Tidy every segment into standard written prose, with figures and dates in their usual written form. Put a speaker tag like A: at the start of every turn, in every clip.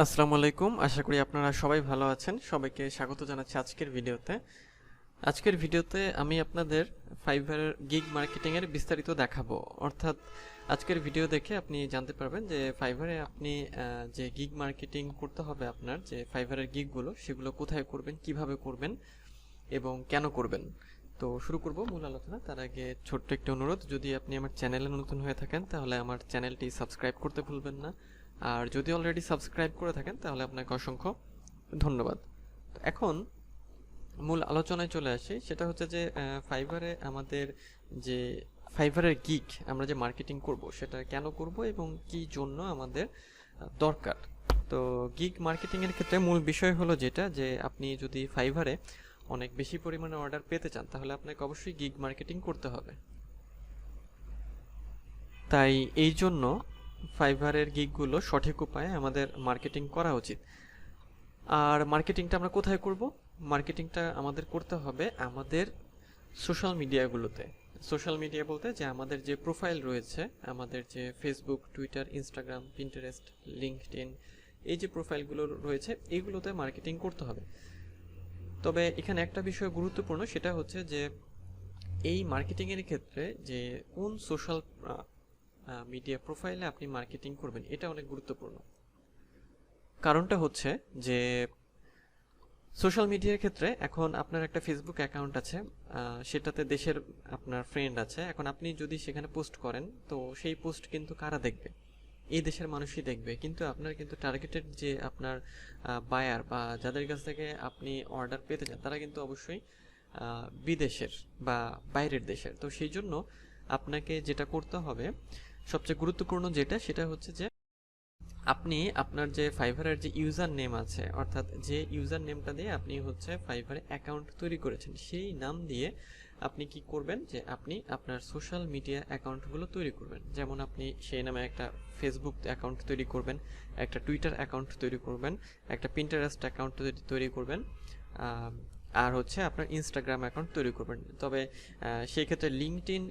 A: আসসালামু আলাইকুম। আশা করি আপনারা সবাই ভালো আছেন। সবাইকে স্বাগত জানাচ্ছি আজকের ভিডিওতে। আজকের ভিডিওতে আমি আপনাদের ফাইবারের গিগ মার্কেটিং এর বিস্তারিত দেখাবো। অর্থাৎ আজকের ভিডিও দেখে আপনি জানতে পারবেন যে ফাইবারে আপনি যে গিগ মার্কেটিং করতে হবে আপনার যে ফাইবারের গিগগুলো সেগুলো কোথায় করবেন, কিভাবে করবেন এবং কেন করবেন। তো শুরু করব মূল আলোচনা। তার আগে ছোট্ট একটি অনুরোধ, যদি আপনি আমার চ্যানেলে নতুন হয়ে থাকেন তাহলে আমার চ্যানেলটি সাবস্ক্রাইব করতে ভুলবেন না। আর যদি অলরেডি সাবস্ক্রাইব করে থাকেন তাহলে আপনাকে অসংখ্য ধন্যবাদ। তো এখন মূল আলোচনায় চলে আসি। সেটা হচ্ছে যে ফাইবারে আমাদের যে ফাইবারের গিগ আমরা যে মার্কেটিং করব সেটা কেন করব এবং কি জন্য আমাদের দরকার। তো গিগ মার্কেটিং এর ক্ষেত্রে মূল বিষয় হলো যেটা, যে আপনি যদি ফাইবারে অনেক বেশি পরিমাণে অর্ডার পেতে চান তাহলে আপনাকে অবশ্যই গিগ মার্কেটিং করতে হবে। তাই এই জন্য ফাইবারের গিগগুলো সঠিক উপায়ে আমাদের মার্কেটিং করা উচিত। আর মার্কেটিংটা আমরা কোথায় করব? মার্কেটিংটা আমাদের করতে হবে আমাদের সোশ্যাল মিডিয়াগুলোতে। সোশ্যাল মিডিয়া বলতে যে আমাদের যে প্রোফাইল রয়েছে, আমাদের যে Facebook, Twitter, Instagram, Pinterest, LinkedIn, এই যে প্রোফাইলগুলো রয়েছে এইগুলোতে মার্কেটিং করতে হবে। তবে এখানে একটা বিষয় গুরুত্বপূর্ণ, সেটা হচ্ছে যে এই মার্কেটিংয়ের ক্ষেত্রে যে কোন সোশ্যাল মিডিয়া প্রোফাইলে আপনি মার্কেটিং করবেন এটা অনেক গুরুত্বপূর্ণ। কারণটা হচ্ছে যে সোশ্যাল মিডিয়ার ক্ষেত্রে এখন আপনার একটা ফেসবুক অ্যাকাউন্ট আছে, সেটাতে দেশের আপনার ফ্রেন্ড আছে। এখন আপনি যদি সেখানে পোস্ট করেন তো সেই পোস্ট কিন্তু কারা দেখবে? এই দেশের মানুষই দেখবে। কিন্তু আপনার কিন্তু টার্গেটেড যে আপনার বায়ার বা যাদের কাছ থেকে আপনি অর্ডার পেতে চান তারা কিন্তু অবশ্যই বিদেশের বা বাইরের দেশের। তো সেই জন্য আপনাকে যেটা করতে হবে সবচেয়ে গুরুত্বপূর্ণ যেটা, সেটা হচ্ছে যে আপনি আপনার যে ফাইবারের যে ইউজার নেম আছে, অর্থাৎ যে ইউজার নেমটা দিয়ে আপনি হচ্ছে ফাইবারে অ্যাকাউন্ট তৈরি করেছেন, সেই নাম দিয়ে আপনি কি করবেন যে আপনি আপনার সোশ্যাল মিডিয়া অ্যাকাউন্টগুলো তৈরি করবেন। যেমন আপনি সেই নামে একটা ফেসবুক অ্যাকাউন্ট তৈরি করবেন, একটা টুইটার অ্যাকাউন্ট তৈরি করবেন, একটা পিন্টারেস্ট অ্যাকাউন্ট তৈরি করবেন, আর হচ্ছে আপনার ইনস্টাগ্রাম অ্যাকাউন্ট তৈরি করবেন। তবে সেই ক্ষেত্রে লিঙ্কডইন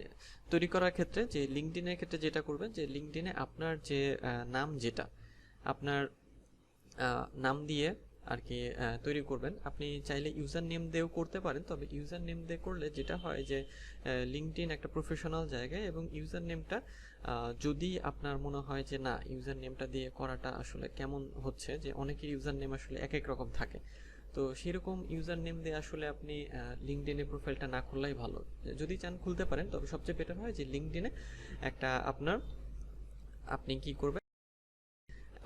A: তৈরি করার ক্ষেত্রে যে লিঙ্কডইনের ক্ষেত্রে যেটা করবেন, যে লিঙ্কডইনে আপনার যে নাম, যেটা আপনার নাম দিয়ে আর কি তৈরি করবেন। আপনি চাইলে ইউজার নেম দিয়েও করতে পারেন, তবে ইউজার নেম দিয়ে করলে যেটা হয় যে লিঙ্কডইন একটা প্রফেশনাল জায়গায়, এবং ইউজার নেমটা যদি আপনার মনে হয় যে না ইউজার নেমটা দিয়ে করাটা আসলে কেমন হচ্ছে, যে অনেকের ইউজার নেম আসলে এক এক রকম থাকে, তো সেরকম ইউজার নেম দিয়ে আসলে আপনি লিঙ্কডইনে প্রোফাইলটা না খুললেই ভালো। যদি চান খুলতে পারেন, তবে সবচেয়ে বেটার হয় যে লিঙ্কডইনে একটা আপনার আপনি কি করবেন,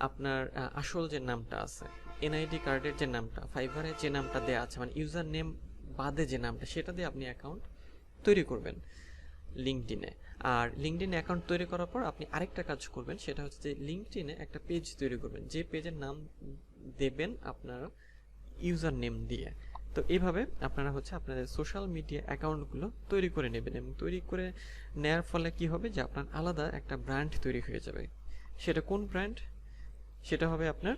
A: আপনার আসল যে নামটা আছে, এনআইডি কার্ডের যে নামটা, ফাইবারে যে নামটা দেওয়া আছে, মানে ইউজার নেম বাদে যে নামটা, সেটা দিয়ে আপনি অ্যাকাউন্ট তৈরি করবেন লিঙ্কডইনে। আর লিঙ্কডইনে অ্যাকাউন্ট তৈরি করার পর আপনি আরেকটা কাজ করবেন, সেটা হচ্ছে যে লিঙ্কডইনে একটা পেজ তৈরি করবেন, যে পেজের নাম দেবেন আপনার ইউজার নেম দিয়ে। তো এইভাবে আপনারা হচ্ছে আপনাদের সোশ্যাল মিডিয়া অ্যাকাউন্টগুলো তৈরি করে নেবেন, এবং তৈরি করে নেওয়ার ফলে কি হবে যে আপনার আলাদা একটা ব্র্যান্ড তৈরি হয়ে যাবে। সেটা কোন ব্র্যান্ড? সেটা হবে আপনার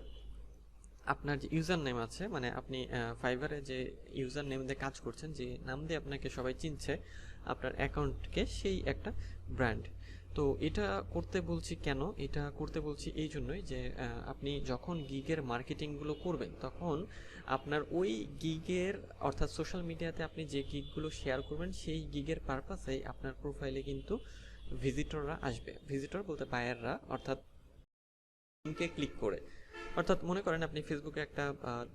A: আপনার যে ইউজার নেম আছে, মানে আপনি ফাইবারে যে ইউজার নেম দিয়ে কাজ করছেন, যে নাম দিয়ে আপনাকে সবাই চিনছে আপনার অ্যাকাউন্টকে, সেই একটা ব্র্যান্ড। তো এটা করতে বলছি কেন? এটা করতে বলছি এই জন্যই যে আপনি যখন গিগের মার্কেটিংগুলো করবেন তখন আপনার ওই গিগের, অর্থাৎ সোশ্যাল মিডিয়াতে আপনি যে গিগগুলো শেয়ার করবেন সেই গিগের পারপাসেই আপনার প্রোফাইলে কিন্তু ভিজিটররা আসবে। ভিজিটর বলতে বায়াররা, অর্থাৎ লিঙ্কে ক্লিক করে। অর্থাৎ মনে করেন আপনি ফেসবুকে একটা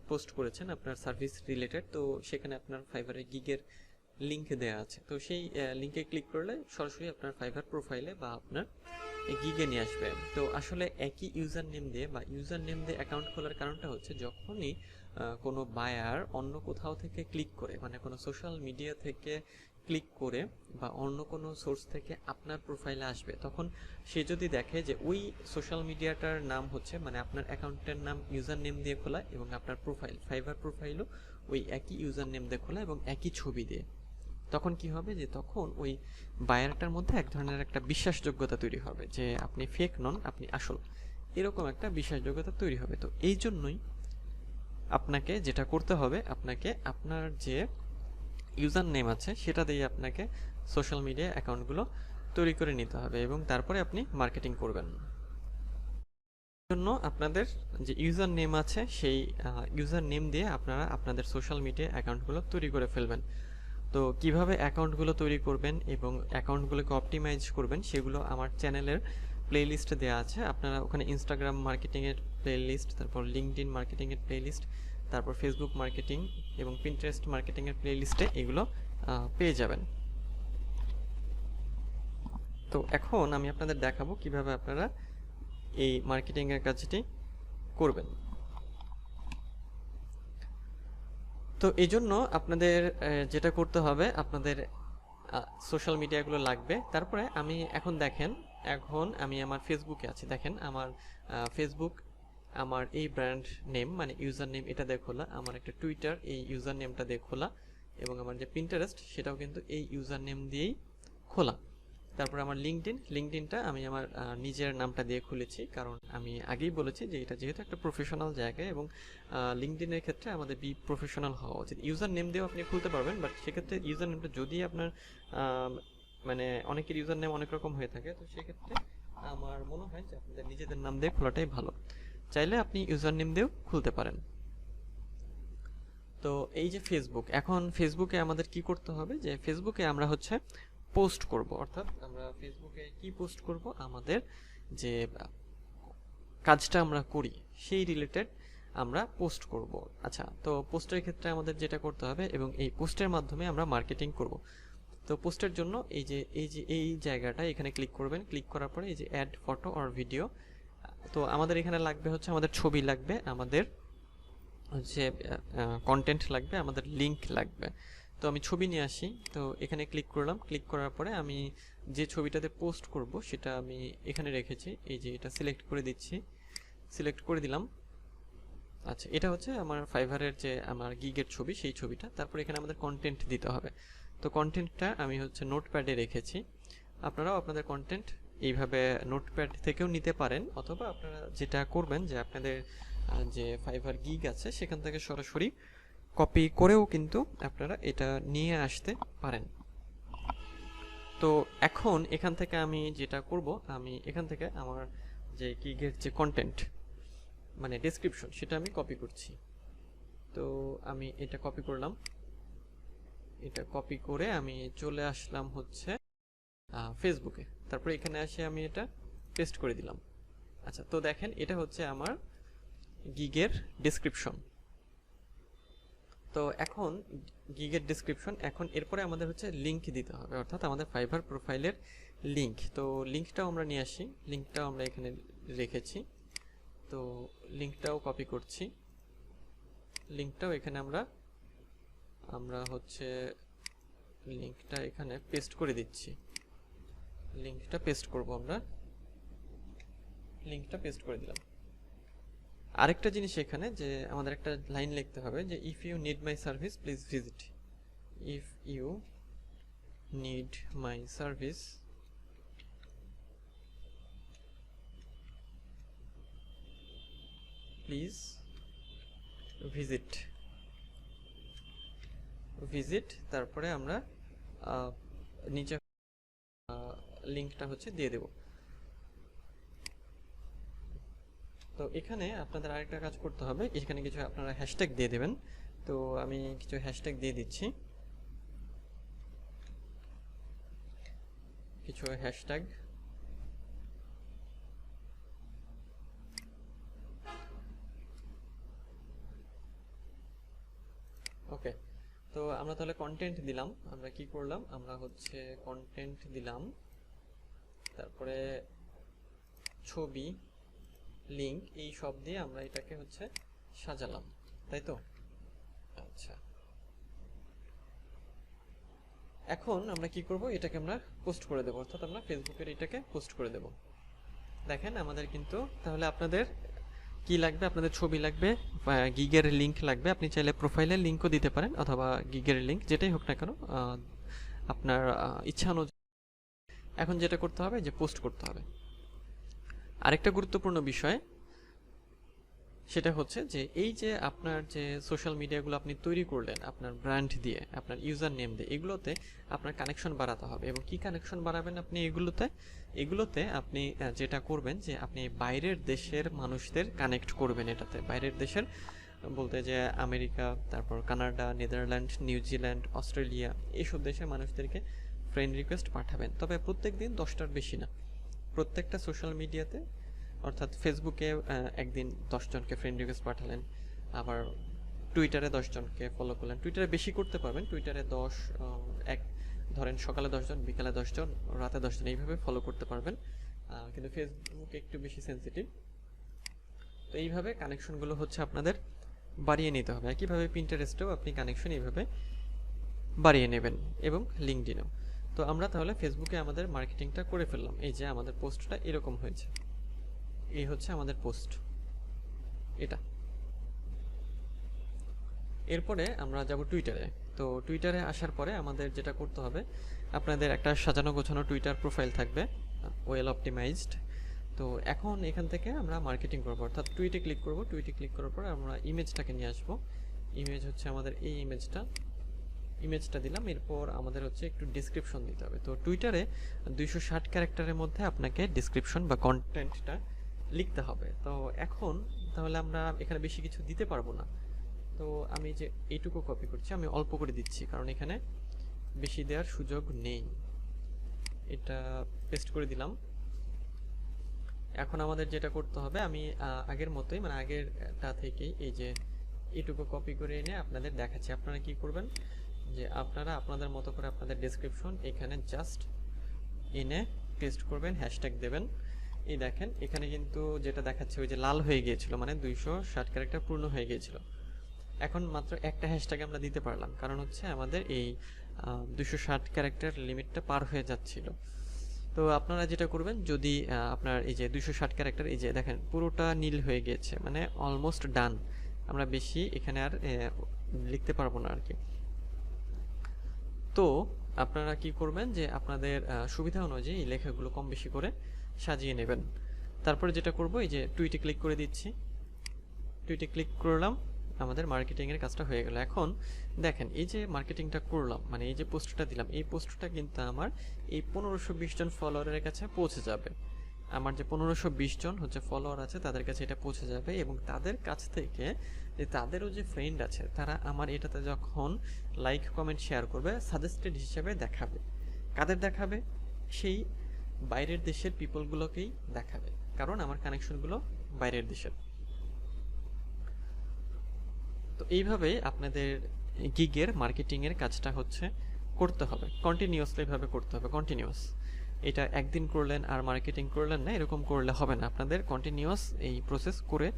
A: পোস্ট করেছেন আপনার সার্ভিস রিলেটেড, তো সেখানে আপনার ফাইবারের গিগের লিঙ্ক দেওয়া আছে, তো সেই লিঙ্কে ক্লিক করলে সরাসরি আপনার ফাইবার প্রোফাইলে বা আপনার গিগে নিয়ে আসবে। তো আসলে একই ইউজার নেম দিয়ে বা ইউজার নেম দিয়ে অ্যাকাউন্ট খোলার কারণটা হচ্ছে যখনই কোনো বায়ার অন্য কোথাও থেকে ক্লিক করে, মানে কোনো সোশ্যাল মিডিয়া থেকে ক্লিক করে বা অন্য কোনো সোর্স থেকে আপনার প্রোফাইলে আসবে, তখন সে যদি দেখে যে ওই সোশ্যাল মিডিয়াটার নাম হচ্ছে, মানে আপনার অ্যাকাউন্টের নাম ইউজার নেম দিয়ে খোলা, এবং আপনার প্রোফাইল ফাইবার প্রোফাইলও ওই একই ইউজার নেম দিয়ে খোলা এবং একই ছবি দিয়ে, তখন কি হবে যে তখন ওই বায়ারটার মধ্যে এক ধরনের একটা বিশ্বাসযোগ্যতা তৈরি হবে যে আপনি ফেক নন, আপনি আসল, এরকম একটা বিশ্বাসযোগ্যতা তৈরি হবে। তো এই জন্যই আপনাকে যেটা করতে হবে, আপনাকে আপনার যে ইউজার নেম আছে সেটা দিয়ে আপনাকে সোশ্যাল মিডিয়া অ্যাকাউন্টগুলো তৈরি করে নিতে হবে, এবং তারপরে আপনি মার্কেটিং করবেন। জন্য আপনাদের যে ইউজার নেম আছে সেই ইউজার নেম দিয়ে আপনারা আপনাদের সোশ্যাল মিডিয়া অ্যাকাউন্টগুলো তৈরি করে ফেলবেন। তো কিভাবে অ্যাকাউন্টগুলো তৈরি করবেন এবং অ্যাকাউন্টগুলোকে অপটিমাইজ করবেন সেগুলো আমার চ্যানেলের প্লেলিস্টে দেওয়া আছে। আপনারা ওখানে ইনস্টাগ্রাম মার্কেটিংয়ের প্লেলিস্ট, তারপর লিঙ্কডইন মার্কেটিংয়ের প্লেলিস্ট, তারপর ফেসবুক মার্কেটিং এবং পিন্টারেস্ট মার্কেটিংয়ের প্লেলিস্টে এগুলো পেয়ে যাবেন। তো এখন আমি আপনাদের দেখাবো কিভাবে আপনারা এই মার্কেটিংয়ের কাজটি করবেন। তো এই জন্য আপনাদের যেটা করতে হবে, আপনাদের সোশ্যাল মিডিয়াগুলো লাগবে। তারপরে আমি এখন দেখেন, এখন আমি আমার ফেসবুকে আছি। দেখেন আমার ফেসবুক, আমার এই ব্র্যান্ড নেম মানে ইউজার নেম এটা দিয়ে খোলা, আমার একটা টুইটার এই ইউজার নেমটা দিয়ে খোলা, এবং আমার যে পিন্টারেস্ট সেটাও কিন্তু এই ইউজার নেম দিয়েই খোলা। তারপর আমার লিঙ্কডইনটা আমি আমার নিজের নামটা দিয়ে খুলেছি, কারণ আমি আগেই বলেছি যে এটা যেহেতু একটা প্রফেশনাল জায়গা এবং লিঙ্কডইনের ক্ষেত্রে আমাদের প্রফেশনাল হওয়া উচিত। ইউজার নেম দিয়েও আপনি খুলতে পারবেন, বাট সেক্ষেত্রে ইউজার নেমটা যদি আপনার মানে অনেকের ইউজার নেম অনেক রকম হয়ে থাকে, তো সেক্ষেত্রে আমার মনে হয় যে আপনাদের নিজেদের নাম দিয়ে খোলাটাই ভালো। চাইলে আপনি ইউজার নেম দিয়েও খুলতে পারেন। তো এই যে ফেসবুক, এখন ফেসবুকে আমাদের কি করতে হবে, যে ফেসবুকে আমরা হচ্ছে পোস্ট করব, অর্থাৎ আমরা ফেসবুকে কি পোস্ট করব, আমাদের যে কাজটা আমরা করি সেই রিলেটেড আমরা পোস্ট করব। আচ্ছা, তো পোস্টের ক্ষেত্রে আমাদের যেটা করতে হবে, এবং এই পোস্টের মাধ্যমে আমরা মার্কেটিং করব। তো পোস্টের জন্য এই জায়গাটা এখানে ক্লিক করবেন। ক্লিক করার পরে এই যে অ্যাড ফটো অর ভিডিও, তো আমাদের এখানে লাগবে হচ্ছে আমাদের ছবি লাগবে, আমাদের হচ্ছে কন্টেন্ট লাগবে, আমাদের লিংক লাগবে। তো আমি ছবি নিয়ে আসি। তো এখানে ক্লিক করলাম। ক্লিক করার পরে আমি যে ছবিটাতে পোস্ট করব সেটা আমি এখানে রেখেছি, এই যে এটা সিলেক্ট করে দিচ্ছি, সিলেক্ট করে দিলাম। আচ্ছা, এটা হচ্ছে আমার ফাইভারের যে আমার গিগের ছবি, সেই ছবিটা। তারপর এখানে আমাদের কন্টেন্ট দিতে হবে। তো কন্টেন্টটা আমি হচ্ছে নোটপ্যাডে রেখেছি। আপনারাও আপনাদের কন্টেন্ট এইভাবে নোটপ্যাড থেকেও নিতে পারেন, অথবা আপনারা যেটা করবেন যে আপনাদের যে ফাইভার গিগ আছে সেখান থেকে সরাসরি কপি করেও কিন্তু আপনারা এটা নিয়ে আসতে পারেন। তো এখন এখান থেকে আমি যেটা করব, আমি এখান থেকে আমার যে গিগের যে কন্টেন্ট মানে ডেসক্রিপশন সেটা আমি কপি করছি। তো আমি এটা কপি করলাম। এটা কপি করে আমি চলে আসলাম হচ্ছে ফেসবুকে। তারপরে এখানে এসে আমি এটা পেস্ট করে দিলাম। আচ্ছা, তো দেখেন এটা হচ্ছে আমার গিগের ডেসক্রিপশন। তো এখন গিগের ডেসক্রিপশন, এখন এরপরে আমাদের হচ্ছে লিংক দিতে হবে, অর্থাৎ আমাদের ফাইবার প্রোফাইলের লিংক। তো লিংকটাও আমরা নিয়ে আসি, লিংকটাও আমরা এখানে রেখেছি। তো লিংকটাও কপি করছি, লিংকটাও এখানে আমরা হচ্ছে লিংকটা এখানে পেস্ট করে দিচ্ছি। লিংকটা পেস্ট করব, আমরা লিংকটা পেস্ট করে দিলাম। আরেকটা জিনিস এখানে যে আমাদের একটা লাইন লিখতে হবে যে if you need my service please visit, if you need my service please visit, তারপরে আমরা নিচে লিংকটা হচ্ছে দিয়ে দেব। তো এখানে আপনাদের আরেকটা কাজ করতে হবে, এখানে কিছু আপনারা হ্যাশট্যাগ দিয়ে দেবেন। তো আমি কিছু হ্যাশট্যাগ দিয়ে দিচ্ছি, কিছু হ্যাশট্যাগ। ওকে, তো আমরা তাহলে কন্টেন্ট দিলাম। আমরা কি করলাম, আমরা হচ্ছে কন্টেন্ট দিলাম, তারপরে ছবি, লিংক, এই সব দিয়ে আমরা এটাকে হচ্ছে সাজালাম, তাই তো? আচ্ছা, এখন আমরা কি করব, এটাকে আমরা পোস্ট করে দেবো, অর্থাৎ আমরা ফেসবুকের এটাকে পোস্ট করে দেব। দেখেন আমাদের কিন্তু তাহলে আপনাদের কি লাগবে, আপনাদের ছবি লাগবে, গিগের লিংক লাগবে। আপনি চাইলে প্রোফাইলের লিংকও দিতে পারেন, অথবা গিগের লিংক, যেটাই হোক না কেন আপনার ইচ্ছা অনুযায়ী। এখন যেটা করতে হবে যে পোস্ট করতে হবে। আরেকটা গুরুত্বপূর্ণ বিষয় সেটা হচ্ছে যে এই যে আপনার যে সোশ্যাল মিডিয়াগুলো আপনি তৈরি করলেন আপনার ব্র্যান্ড দিয়ে, আপনার ইউজার নেম দিয়ে, এগুলোতে আপনার কানেকশন বাড়াতে হবে। এবং কি কানেকশন বাড়াবেন আপনি এগুলোতে আপনি যেটা করবেন যে আপনি বাইরের দেশের মানুষদের কানেক্ট করবেন। এটাতে বাইরের দেশের বলতে যে আমেরিকা, তারপর কানাডা, নেদারল্যান্ড, নিউজিল্যান্ড, অস্ট্রেলিয়া, এইসব দেশের মানুষদেরকে ফ্রেন্ড রিকোয়েস্ট পাঠাবেন। তবে প্রত্যেক দিন 10টার বেশি না। প্রত্যেকটা সোশ্যাল মিডিয়াতে, অর্থাৎ ফেসবুকে একদিন 10 জনকে ফ্রেন্ড রিকোয়েস্ট পাঠালেন, আবার টুইটারে 10 জনকে ফলো করলেন। টুইটারে বেশি করতে পারবেন, টুইটারে 10 এক ধরেন সকালে 10 জন, বিকালে 10 জন, রাতে 10 জন, এইভাবে ফলো করতে পারবেন। কিন্তু ফেসবুকে একটু বেশি সেন্সিটিভ। তো এইভাবে কানেকশনগুলো হচ্ছে আপনাদের বাড়িয়ে নিতে হবে। একইভাবে পিন্টারেস্টেও আপনি কানেকশন এইভাবে বাড়িয়ে নেবেন, এবং লিঙ্কডইনেও। তো আমরা তাহলে ফেসবুকে আমাদের মার্কেটিংটা করে ফেললাম। এই যে আমাদের পোস্টটা এরকম হয়েছে, এই হচ্ছে আমাদের পোস্ট এটা। এরপরে আমরা যাব টুইটারে। তো টুইটারে আসার পরে আমাদের যেটা করতে হবে, আপনাদের একটা সাজানো গোছানো টুইটার প্রোফাইল থাকবে, ওয়েল অপটিমাইজড। তো এখন এখান থেকে আমরা মার্কেটিং করবো, অর্থাৎ টুইটে ক্লিক করব। টুইটে ক্লিক করার পর আমরা ইমেজটাকে নিয়ে আসবো। ইমেজ হচ্ছে আমাদের এই ইমেজটা দিলাম। এরপর আমাদের হচ্ছে একটু ডিসক্রিপশন দিতে হবে। তো টুইটারে 260 ক্যারেক্টারের মধ্যে আপনাকে ডিসক্রিপশন বা কন্টেন্টটা লিখতে হবে। তো এখন তাহলে আমরা এখানে বেশি কিছু দিতে পারবো না। তো আমি যে এইটুকু কপি করছি, আমি অল্প করে দিচ্ছি, কারণ এখানে বেশি দেওয়ার সুযোগ নেই। এটা পেস্ট করে দিলাম। এখন আমাদের যেটা করতে হবে, আমি আগের মতোই, মানে আগেরটা থেকেই এই যে এইটুকু কপি করে এনে আপনাদের দেখাচ্ছি। আপনারা কি করবেন, যে আপনারা আপনাদের মতো করে আপনাদের ডেসক্রিপশন এখানে জাস্ট এনে পেস্ট করবেন, হ্যাশট্যাগ দেবেন। এই দেখেন এখানে কিন্তু যেটা দেখাচ্ছে ওই যে লাল হয়ে গিয়েছিল, মানে 260 ক্যারেক্টার পূর্ণ হয়ে গিয়েছিল। এখন মাত্র একটা হ্যাশট্যাগ আমরা দিতে পারলাম, কারণ হচ্ছে আমাদের এই 260 ক্যারেক্টার লিমিটটা পার হয়ে যাচ্ছিল। তো আপনারা যেটা করবেন, যদি আপনার এই যে 260 ক্যারেক্টার, এই যে দেখেন পুরোটা নীল হয়ে গিয়েছে, মানে অলমোস্ট ডান। আমরা বেশি এখানে আর লিখতে পারবো না আর কি। তো আপনারা কি করবেন, যে আপনাদের সুবিধা অনুযায়ী এই লেখাগুলো কম বেশি করে সাজিয়ে নেবেন। তারপরে যেটা করব, এই যে টুইটে ক্লিক করে দিচ্ছি। টুইটে ক্লিক করলাম, আমাদের মার্কেটিংয়ের কাজটা হয়ে গেল। এখন দেখেন এই যে মার্কেটিংটা করলাম, মানে এই যে পোস্টটা দিলাম, এই পোস্টটা কিন্তু আমার এই 1520 জন ফলোয়ারের কাছে পৌঁছে যাবে। আমার যে 1520 জন হচ্ছে ফলোয়ার আছে, তাদের কাছে এটা পৌঁছে যাবে, এবং তাদের কাছ থেকে যে তাদেরও যে ফ্রেন্ড আছে, তারা আমার এটাতে যখন লাইক কমেন্ট শেয়ার করবে, সাজেস্টেড হিসেবে দেখাবে। কাদের দেখাবে? সেই বাইরের দেশের পিপলগুলোকেই দেখাবে, কারণ আমার কানেকশনগুলো বাইরের দেশের। তো এইভাবেই আপনাদের গিগের মার্কেটিংয়ের কাজটা হচ্ছে করতে হবে, কন্টিনিউয়াসলি ভাবে করতে হবে, কন্টিনিউয়াস। এটা একদিন করলেন আর মার্কেটিং করলেন না, এরকম করলে হবে না। আপনাদের কন্টিনিউয়াস এই প্রসেস করে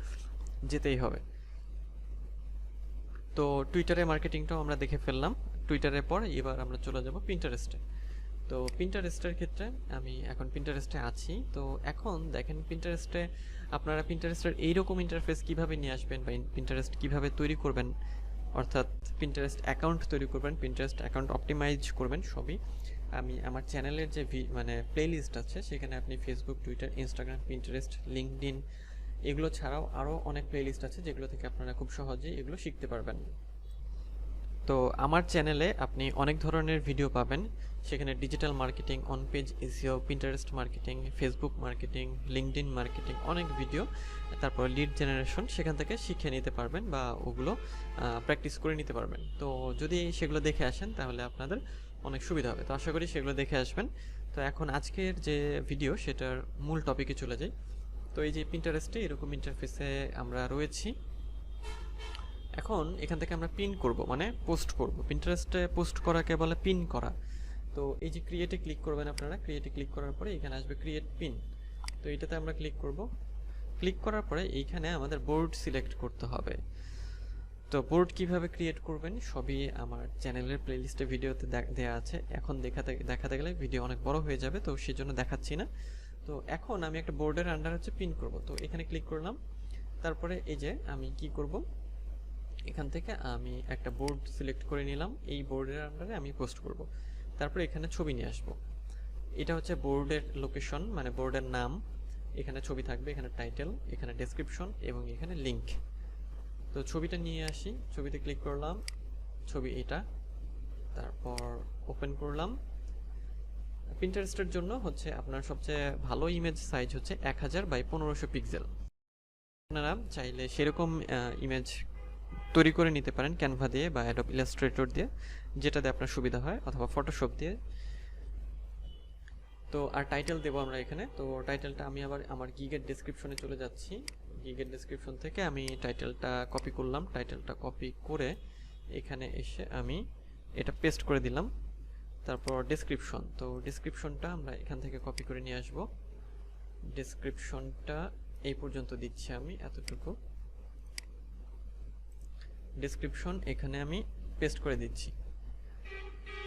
A: যেতেই হবে। তো টুইটারে মার্কেটিংটাও আমরা দেখে ফেললাম। টুইটারের পর এবার আমরা চলে যাব পিন্টারেস্টে। তো পিন্টারেস্টের ক্ষেত্রে আমি এখন পিন্টারেস্টে আছি। তো এখন দেখেন পিন্টারেস্টে আপনারা পিন্টারেস্টের এইরকম ইন্টারফেস কিভাবে নিয়ে আসবেন, বা পিন্টারেস্ট কিভাবে তৈরি করবেন, অর্থাৎ পিন্টারেস্ট অ্যাকাউন্ট তৈরি করবেন, পিন্টারেস্ট অ্যাকাউন্ট অপটিমাইজ করবেন, সবই আমি আমার চ্যানেলের যে মানে প্লেলিস্ট আছে সেখানে আপনি Facebook, Twitter, Instagram, Pinterest, LinkedIn এগুলো ছাড়াও আরও অনেক প্লেলিস্ট আছে, যেগুলো থেকে আপনারা খুব সহজেই এগুলো শিখতে পারবেন। তো আমার চ্যানেলে আপনি অনেক ধরনের ভিডিও পাবেন। সেখানে digital marketing, on page SEO, Pinterest marketing, Facebook marketing, LinkedIn marketing, অনেক ভিডিও, তারপর লিড জেনারেশন, সেখান থেকে শিখে নিতে পারবেন বা ওগুলো প্র্যাকটিস করে নিতে পারবেন। তো যদি সেগুলো দেখে আসেন তাহলে আপনাদের অনেক সুবিধা হবে। তো আশা করি সেগুলো দেখে আসবেন। তো এখন আজকের যে ভিডিও সেটার মূল টপিকে চলে যাই। তো এই যে পিন্টারেস্টে এরকম ইন্টারফেসে আমরা রয়েছি। এখন এখান থেকে আমরা পিন করব, মানে পোস্ট করব। পিন্টারেস্টে পোস্ট করাকে বলে পিন করা। তো এই যে ক্রিয়েটে ক্লিক করবেন আপনারা। ক্রিয়েটে ক্লিক করার পরে এখানে আসবে ক্রিয়েট পিন। তো এটাতে আমরা ক্লিক করব। ক্লিক করার পরে এইখানে আমাদের বোর্ড সিলেক্ট করতে হবে। তো বোর্ড কিভাবে ক্রিয়েট করবেন সবই আমার চ্যানেলের প্লেলিস্টে ভিডিওতে দেওয়া আছে। এখন দেখাতে গেলে ভিডিও অনেক বড় হয়ে যাবে, তো সেই জন্য দেখাচ্ছি না। তো এখন আমি একটা বোর্ডের আন্ডার হচ্ছে পিন করব। তো এখানে ক্লিক করলাম। তারপরে এই যে আমি কি করব, এখান থেকে আমি একটা বোর্ড সিলেক্ট করে নিলাম। এই বোর্ডের আন্ডারে আমি পোস্ট করব। তারপরে এখানে ছবি নিয়ে আসব। এটা হচ্ছে বোর্ডের লোকেশন, মানে বোর্ডের নাম। এখানে ছবি থাকবে, এখানে টাইটেল, এখানে ডেসক্রিপশন এবং এখানে লিঙ্ক। তো ছবিটা নিয়ে আসি, ছবিতে ক্লিক করলাম, ছবি এটা, তারপর ওপেন করলাম। পিন্টারেস্টের জন্য হচ্ছে আপনার সবচেয়ে ভালো ইমেজ সাইজ হচ্ছে 1000 বাই 1500 পিক্সেল। আপনারা চাইলে সেরকম ইমেজ তৈরি করে নিতে পারেন ক্যানভা দিয়ে বা অ্যাডোব ইলাস্ট্রেটর দিয়ে, যেটা দিয়ে আপনার সুবিধা হয়, অথবা ফটোশপ দিয়ে। তো আর টাইটেল দেবো আমরা এখানে। তো টাইটেলটা আমি আবার আমার গিগের ডেসক্রিপশনে চলে যাচ্ছি। গিগের ডেসক্রিপশন থেকে আমি টাইটেলটা কপি করলাম, টাইটেলটা কপি করে এখানে এসে আমি এটা পেস্ট করে দিলাম। তারপর ডেসক্রিপশন, তো ডেসক্রিপশনটা আমরা এখান থেকে কপি করে নিয়ে আসব। ডেসক্রিপশনটা এই পর্যন্ত দিচ্ছি আমি, এতটুকু ডেসক্রিপশন এখানে আমি পেস্ট করে দিচ্ছি।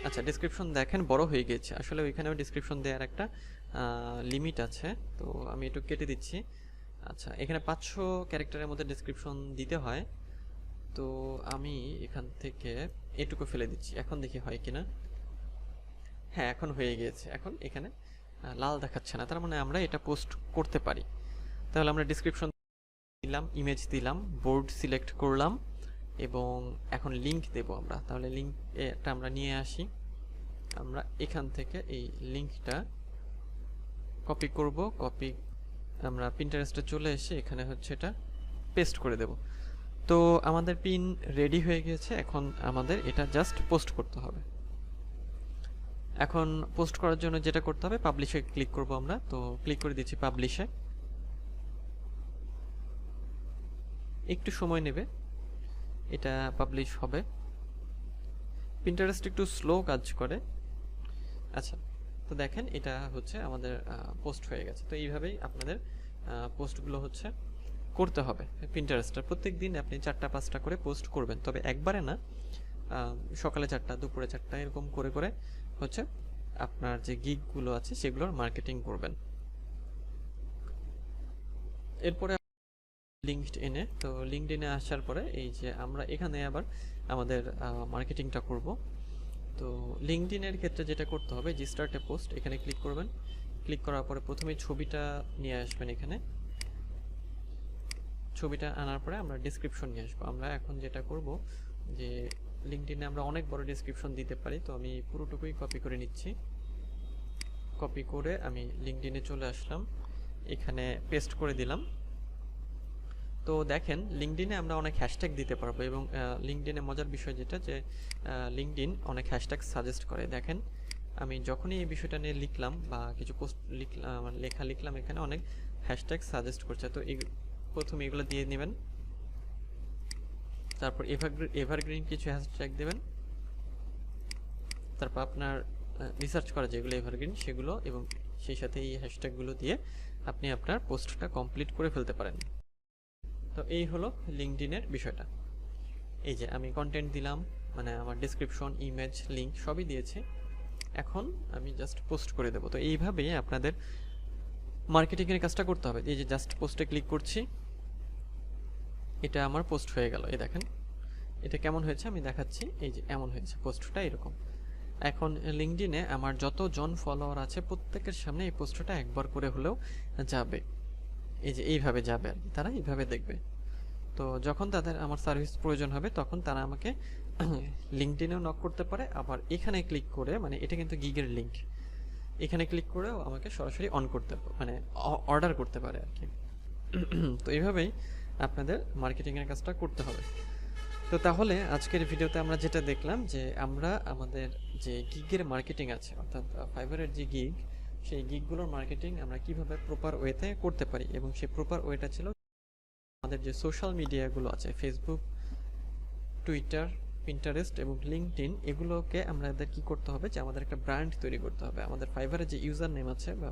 A: আচ্ছা, ডেসক্রিপশন দেখেন বড় হয়ে গেছে, আসলে ওইখানেও ডেসক্রিপশন দেওয়ার একটা লিমিট আছে, তো আমি একটু কেটে দিচ্ছি। আচ্ছা, এখানে 500 ক্যারেক্টারের মধ্যে ডেসক্রিপশন দিতে হয়, তো আমি এখান থেকে এটুকু ফেলে দিচ্ছি। এখন দেখি হয় কিনা। হ্যাঁ, এখন হয়ে গিয়েছে। এখন এখানে লাল দেখাচ্ছে না, তার মানে আমরা এটা পোস্ট করতে পারি। তাহলে আমরা ডেসক্রিপশন দিলাম, ইমেজ দিলাম, বোর্ড সিলেক্ট করলাম এবং এখন লিংক দেব আমরা। তাহলে লিংকটা আমরা নিয়ে আসি। আমরা এখান থেকে এই লিংকটা কপি করব, কপি আমরা পিন্টারেস্টে চলে এসে এখানে হচ্ছে এটা পেস্ট করে দেব। তো আমাদের পিন রেডি হয়ে গেছে, এখন আমাদের এটা জাস্ট পোস্ট করতে হবে। এখন পোস্ট করার জন্য যেটা করতে হবে, পাবলিশে ক্লিক করব আমরা। তো ক্লিক করে দিচ্ছি পাবলিশে। একটু সময় নেবে, এটা পাবলিশ হবে। পিন্টারেস্ট একটু স্লো কাজ করে। আচ্ছা, তো দেখেন এটা হচ্ছে আমাদের পোস্ট হয়ে গেছে। তো এইভাবেই আপনাদের পোস্টগুলো হচ্ছে করতে হবে। পিন্টারেস্টে প্রত্যেক দিন আপনি 4টা-5টা করে পোস্ট করবেন, তবে একবারে না, সকালে 4টা, দুপুরে 4টা, এরকম করে করে হচ্ছে আপনার যে গিগগুলো আছে সেগুলোর মার্কেটিং করবেন। এরপরে লিঙ্কডইনে, তো লিঙ্কডইনে আসার পরে এই যে আমরা এখানে আবার আমাদের মার্কেটিংটা করব। তো লিঙ্কডইনের ক্ষেত্রে যেটা করতে হবে, যে স্টার্ট এ পোস্ট, এখানে ক্লিক করবেন। ক্লিক করার পরে প্রথমে ছবিটা নিয়ে আসবেন। এখানে ছবিটা আনার পরে আমরা ডেসক্রিপশন নিয়ে আসবো। আমরা এখন যেটা করব যে লিঙ্কডইনে আমরা অনেক বড় ডেসক্রিপশন দিতে পারি, তো আমি পুরোটুকুই কপি করে নিচ্ছি। কপি করে আমি লিঙ্কডইনে চলে আসলাম, এখানে পেস্ট করে দিলাম। তো দেখেন লিঙ্কডইনে আমরা অনেক হ্যাশট্যাগ দিতে পারবো, এবং লিঙ্কডইনে মজার বিষয় যেটা, যে লিঙ্কডইন অনেক হ্যাশট্যাগ সাজেস্ট করে। দেখেন আমি যখনই এই বিষয়টা নিয়ে লিখলাম বা কিছু পোস্ট লিখলাম, লেখা লিখলাম, এখানে অনেক হ্যাশট্যাগ সাজেস্ট করছে। তো প্রথমে এগুলো দিয়ে নেবেন, তারপর এভারগ্রিন কিছু হ্যাশট্যাগ দেবেন, তারপর আপনার রিসার্চ করা যেগুলো এভারগ্রিন সেগুলো, এবং সেই সাথে এই হ্যাশট্যাগুলো দিয়ে আপনি আপনার পোস্টটা কমপ্লিট করে ফেলতে পারেন। তো এই হলো লিঙ্কডইনের বিষয়টা। এই যে আমি কন্টেন্ট দিলাম, মানে আমার ডেসক্রিপশন, ইমেজ, লিঙ্ক সবই দিয়েছি। এখন আমি জাস্ট পোস্ট করে দেবো। তো এইভাবেই আপনাদের মার্কেটিংয়ের কাজটা করতে হবে। এই যে জাস্ট পোস্টে ক্লিক করছি, এটা আমার পোস্ট হয়ে গেল। এই দেখেন এটা কেমন হয়েছে আমি দেখাচ্ছি। এই যে এমন হয়েছে, পোস্টটা এরকম। এখন লিঙ্কডইনে আমার যতজন ফলোয়ার আছে প্রত্যেকের সামনে এই পোস্টটা একবার করে হলেও যাবে। এই যে এইভাবে যাবে আর কি, তারা এইভাবে দেখবে। তো যখন তাদের আমার সার্ভিস প্রয়োজন হবে তখন তারা আমাকে লিঙ্কডইনেও নক করতে পারে, আবার এখানে ক্লিক করে, মানে এটা কিন্তু গিগের লিঙ্ক, এখানে ক্লিক করেও আমাকে সরাসরি অন করতে, মানে অর্ডার করতে পারে আর কি। তো এইভাবেই আপনাদের মার্কেটিংয়ের কাজটা করতে হবে। তো তাহলে আজকের ভিডিওতে আমরা যেটা দেখলাম, যে আমরা আমাদের যে গিগের মার্কেটিং আছে, অর্থাৎ ফাইবারের যে গিগ, সেই গিগগুলোর মার্কেটিং আমরা কিভাবে প্রপার ওয়েতে করতে পারি, এবং সেই প্রপার ওয়েটা ছিল আমাদের যে সোশ্যাল মিডিয়াগুলো আছে, ফেসবুক, টুইটার, পিন্টারেস্ট এবং লিঙ্কডইন, এগুলোকে আমাদের কি করতে হবে, যে আমাদের একটা ব্র্যান্ড তৈরি করতে হবে। আমাদের ফাইবারের যে ইউজার নেম আছে, বা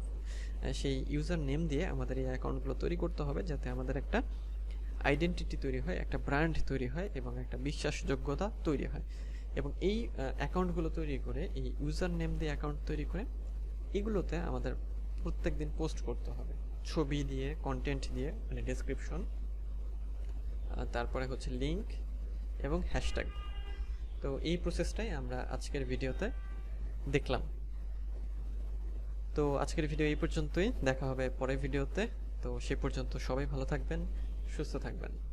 A: সেই ইউজার নেম দিয়ে আমাদের এই অ্যাকাউন্টগুলো তৈরি করতে হবে, যাতে আমাদের একটা আইডেন্টিটি তৈরি হয়, একটা ব্র্যান্ড তৈরি হয়, এবং একটা বিশ্বাসযোগ্যতা তৈরি হয়। এবং এই অ্যাকাউন্টগুলো তৈরি করে, এই ইউজার নেম দিয়ে অ্যাকাউন্ট তৈরি করে, এগুলোতে আমাদের প্রত্যেক দিন পোস্ট করতে হবে, ছবি দিয়ে, কন্টেন্ট দিয়ে, মানে ডেসক্রিপশন, তারপরে হচ্ছে লিঙ্ক এবং হ্যাশট্যাগ। তো এই প্রসেসটাই আমরা আজকের ভিডিওতে দেখলাম। তো আজকের ভিডিও এই পর্যন্তই, দেখা হবে পরের ভিডিওতে। তো সে পর্যন্ত সবাই ভালো থাকবেন, সুস্থ থাকবেন।